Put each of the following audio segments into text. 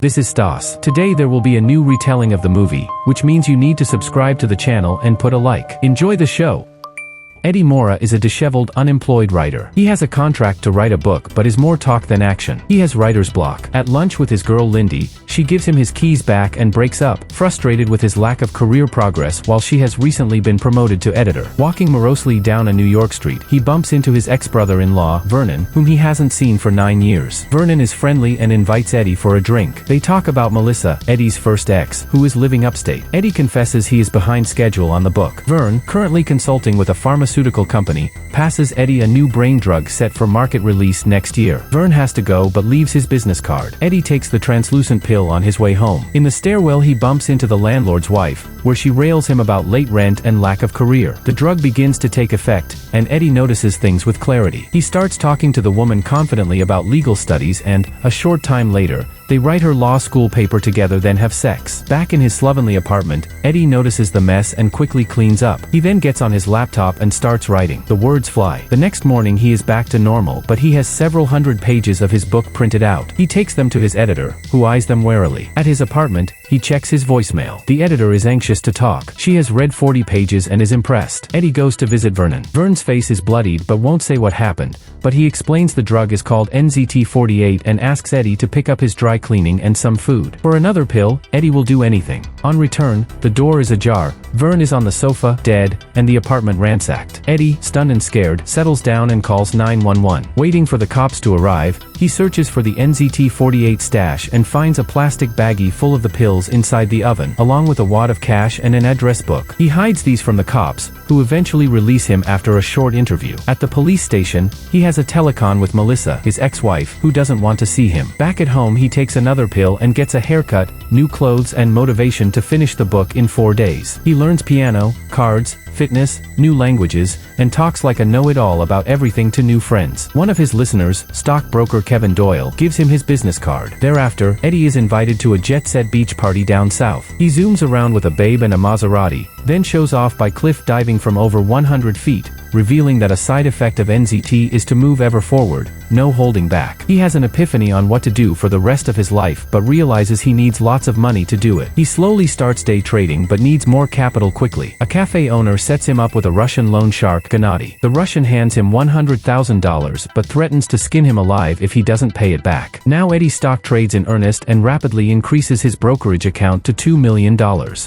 This is Stas. Today there will be a new retelling of the movie, which means you need to subscribe to the channel and put a like. Enjoy the show. Eddie Morra is a disheveled, unemployed writer. He has a contract to write a book but is more talk than action. He has writer's block. At lunch with his girl Lindy, she gives him his keys back and breaks up, frustrated with his lack of career progress while she has recently been promoted to editor. Walking morosely down a New York street, he bumps into his ex-brother-in-law, Vernon, whom he hasn't seen for 9 years. Vernon is friendly and invites Eddie for a drink. They talk about Melissa, Eddie's first ex, who is living upstate. Eddie confesses he is behind schedule on the book. Vern, currently consulting with a pharmaceutical company, passes Eddie a new brain drug set for market release next year. Vern has to go but leaves his business card. Eddie takes the translucent pill on his way home. In the stairwell he bumps into the landlord's wife, where she rails him about late rent and lack of career. The drug begins to take effect, and Eddie notices things with clarity. He starts talking to the woman confidently about legal studies and, a short time later, they write her law school paper together then have sex. Back in his slovenly apartment, Eddie notices the mess and quickly cleans up. He then gets on his laptop and starts writing. The words fly. The next morning he is back to normal but he has several hundred pages of his book printed out. He takes them to his editor, who eyes them warily. At his apartment, he checks his voicemail. The editor is anxious to talk. She has read 40 pages and is impressed. Eddie goes to visit Vernon. Vern's face is bloodied but won't say what happened, but he explains the drug is called NZT48 and asks Eddie to pick up his dry cleaning and some food. For another pill, Eddie will do anything. On return, the door is ajar, Vern is on the sofa, dead, and the apartment ransacked. Eddie, stunned and scared, settles down and calls 911. Waiting for the cops to arrive, he searches for the NZT48 stash and finds a plastic baggie full of the pills inside the oven, along with a wad of cash and an address book. He hides these from the cops, who eventually release him after a short interview. At the police station, he has a telecon with Melissa, his ex-wife, who doesn't want to see him. Back at home he takes another pill and gets a haircut, new clothes and motivation to finish the book in 4 days. He learns piano, cards, fitness, new languages, and talks like a know-it-all about everything to new friends. One of his listeners, stockbroker Kevin Doyle, gives him his business card. Thereafter, Eddie is invited to a jet-set beach party down south. He zooms around with a babe and a Maserati, then shows off by cliff diving from over 100 feet, revealing that a side effect of NZT is to move ever forward, no holding back. He has an epiphany on what to do for the rest of his life but realizes he needs lots of money to do it. He slowly starts day trading but needs more capital quickly. A cafe owner sets him up with a Russian loan shark, Gennady. The Russian hands him $100,000 but threatens to skin him alive if he doesn't pay it back. Now Eddie stock trades in earnest and rapidly increases his brokerage account to $2 million.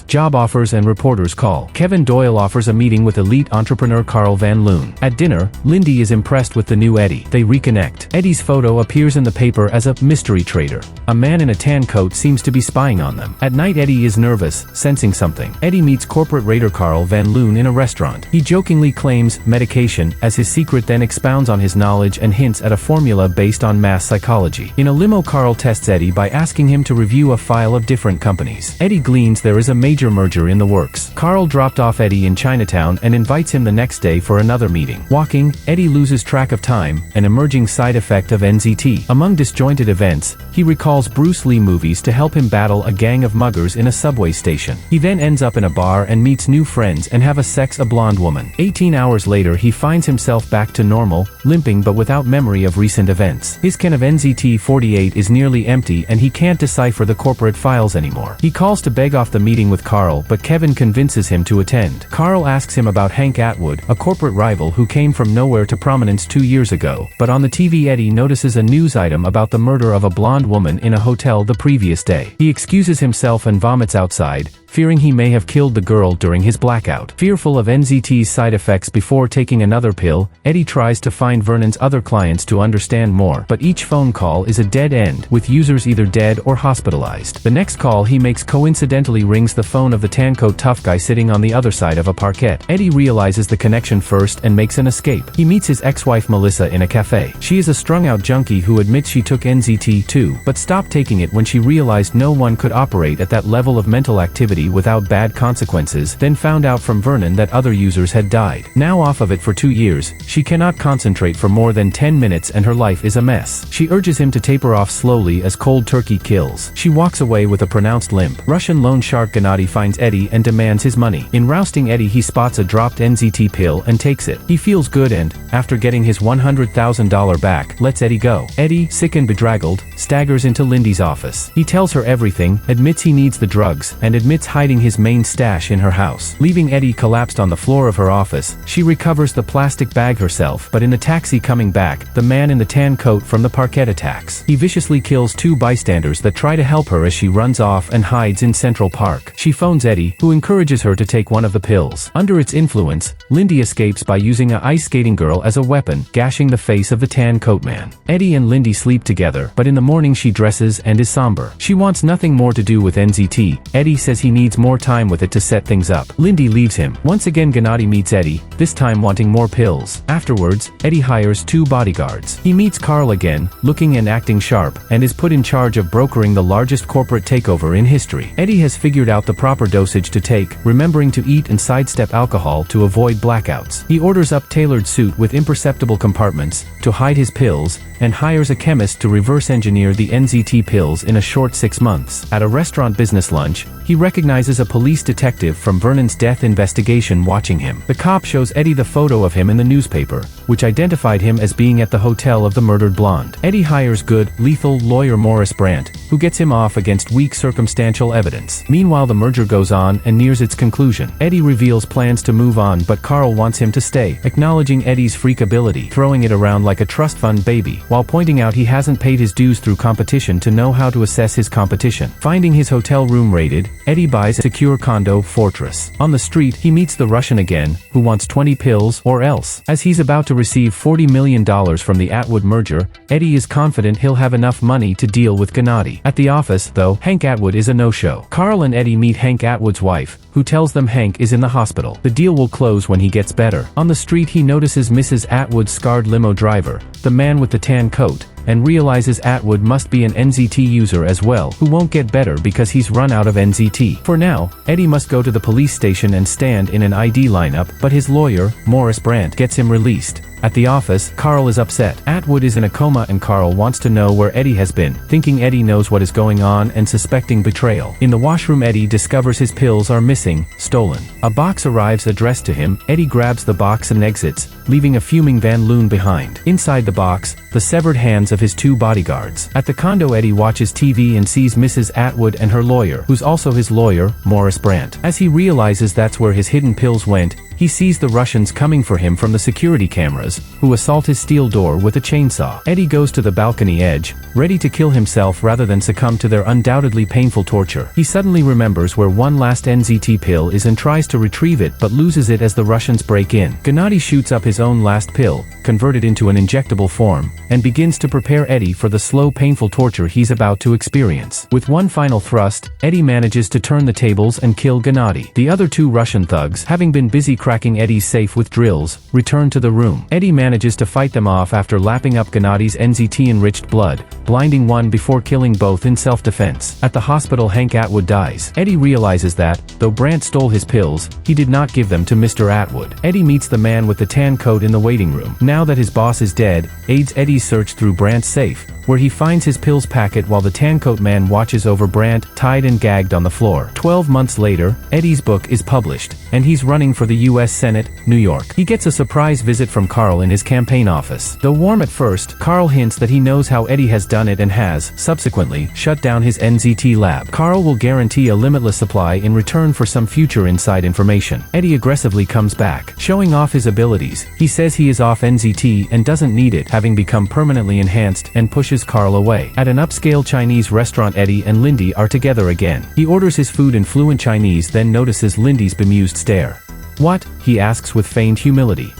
Job offers and reporters call. Kevin Doyle offers a meeting with elite entrepreneur Carl Van Loon. At dinner, Lindy is impressed with the new Eddie. They reconnect. Eddie's photo appears in the paper as a mystery trader. A man in a tan coat seems to be spying on them. At night Eddie is nervous, sensing something. Eddie meets corporate raider Carl Van Loon in a restaurant. He jokingly claims medication as his secret, then expounds on his knowledge and hints at a formula based on mass psychology. In a limo, Carl tests Eddie by asking him to review a file of different companies. Eddie gleans there is a major merger in the works. Carl dropped off Eddie in Chinatown and invites him the next day for another meeting. Walking, Eddie loses track of time, an emerging side effect of NZT. Among disjointed events, he recalls Bruce Lee movies to help him battle a gang of muggers in a subway station. He then ends up in a bar and meets new friends and have a blonde woman. 18 hours later he finds himself back to normal, limping but without memory of recent events. His can of NZT48 is nearly empty and he can't decipher the corporate files anymore. He calls to beg off the meeting with Carl but Kevin convinces him to attend. Carl asks him about Hank Atwood, a corporate rival who came from nowhere to prominence 2 years ago, but on the TV Eddie notices a news item about the murder of a blonde woman in a hotel the previous day. He excuses himself and vomits outside, fearing he may have killed the girl during his blackout. Fearful of NZT's side effects before taking another pill, Eddie tries to find Vernon's other clients to understand more, but each phone call is a dead end, with users either dead or hospitalized. The next call he makes coincidentally rings the phone of the tancoat tough guy sitting on the other side of a parquet. Eddie realizes the connection first and makes an escape. He meets his ex-wife Melissa in a cafe. She is a strung-out junkie who admits she took NZT too, but stopped taking it when she realized no one could operate at that level of mental activity Gennady without bad consequences, then found out from Vernon that other users had died. Now off of it for 2 years, she cannot concentrate for more than 10 minutes and her life is a mess. She urges him to taper off slowly as cold turkey kills. She walks away with a pronounced limp. Russian loan shark Gennady finds Eddie and demands his money. In rousting Eddie, he spots a dropped NZT pill and takes it. He feels good and, after getting his $100,000 back, lets Eddie go. Eddie, sick and bedraggled, staggers into Lindy's office. He tells her everything, admits he needs the drugs, and admits hiding his main stash in her house. Leaving Eddie collapsed on the floor of her office, she recovers the plastic bag herself, but in the taxi coming back, the man in the tan coat from the Parquet attacks. He viciously kills 2 bystanders that try to help her as she runs off and hides in Central Park. She phones Eddie, who encourages her to take one of the pills. Under its influence, Lindy escapes by using a ice skating girl as a weapon, gashing the face of the tan coat man. Eddie and Lindy sleep together, but in the morning she dresses and is somber. She wants nothing more to do with NZT. Eddie says he needs more time with it to set things up. Lindy leaves him. Once again Gennady meets Eddie, this time wanting more pills. Afterwards, Eddie hires 2 bodyguards. He meets Carl again, looking and acting sharp, and is put in charge of brokering the largest corporate takeover in history. Eddie has figured out the proper dosage to take, remembering to eat and sidestep alcohol to avoid blackouts. He orders up tailored suit with imperceptible compartments to hide his pills, and hires a chemist to reverse engineer the NZT pills in a short 6 months. At a restaurant business lunch, he recognizes a police detective from Vernon's death investigation watching him. The cop shows Eddie the photo of him in the newspaper, which identified him as being at the hotel of the murdered blonde. Eddie hires good, lethal lawyer Morris Brandt, who gets him off against weak circumstantial evidence. Meanwhile the merger goes on and nears its conclusion. Eddie reveals plans to move on, but Carl wants him to stay, acknowledging Eddie's freak ability, throwing it around like a trust fund baby, while pointing out he hasn't paid his dues through competition to know how to assess his competition. Finding his hotel room raided, Eddie buys a secure condo fortress. On the street, he meets the Russian again, who wants 20 pills or else. As he's about to receive $40 million from the Atwood merger, Eddie is confident he'll have enough money to deal with Gennady. At the office, though, Hank Atwood is a no-show. Carl and Eddie meet Hank Atwood's wife, who tells them Hank is in the hospital. The deal will close when he gets better. On the street he notices Mrs. Atwood's scarred limo driver, the man with the tan coat, and realizes Atwood must be an NZT user as well, who won't get better because he's run out of NZT. For now, Eddie must go to the police station and stand in an ID lineup, but his lawyer, Morris Brandt, gets him released. At the office, Carl is upset. Atwood is in a coma and Carl wants to know where Eddie has been, thinking Eddie knows what is going on and suspecting betrayal. In the washroom Eddie discovers his pills are missing, stolen. A box arrives addressed to him. Eddie grabs the box and exits, leaving a fuming Van Loon behind. Inside the box, the severed hands of his 2 bodyguards. At the condo Eddie watches TV and sees Mrs. Atwood and her lawyer, who's also his lawyer, Morris Brandt. As he realizes that's where his hidden pills went, he sees the Russians coming for him from the security cameras, who assault his steel door with a chainsaw. Eddie goes to the balcony edge, ready to kill himself rather than succumb to their undoubtedly painful torture. He suddenly remembers where one last NZT pill is and tries to retrieve it but loses it as the Russians break in. Gennady shoots up his own last pill, converted into an injectable form, and begins to prepare Eddie for the slow painful torture he's about to experience. With one final thrust, Eddie manages to turn the tables and kill Gennady. The other 2 Russian thugs, having been busy cracking Eddie's safe with drills, return to the room. Eddie manages to fight them off after lapping up Gennady's NZT-enriched blood, blinding one before killing both in self-defense. At the hospital Hank Atwood dies. Eddie realizes that, though Brandt stole his pills, he did not give them to Mr. Atwood. Eddie meets the man with the tan coat in the waiting room. Now that his boss is dead, aids Eddie's search through Brandt's safe, where he finds his pills packet while the tancoat man watches over Brandt, tied and gagged on the floor. 12 months later, Eddie's book is published, and he's running for the U.S. Senate, New York. He gets a surprise visit from Carl in his campaign office. Though warm at first, Carl hints that he knows how Eddie has done it and has, subsequently, shut down his NZT lab. Carl will guarantee a limitless supply in return for some future inside information. Eddie aggressively comes back, showing off his abilities. He says he is off NZT and doesn't need it, having become permanently enhanced, and pushes Carl away. At an upscale Chinese restaurant Eddie and Lindy are together again. He orders his food in fluent Chinese, then notices Lindy's bemused stare. "What?" he asks with feigned humility.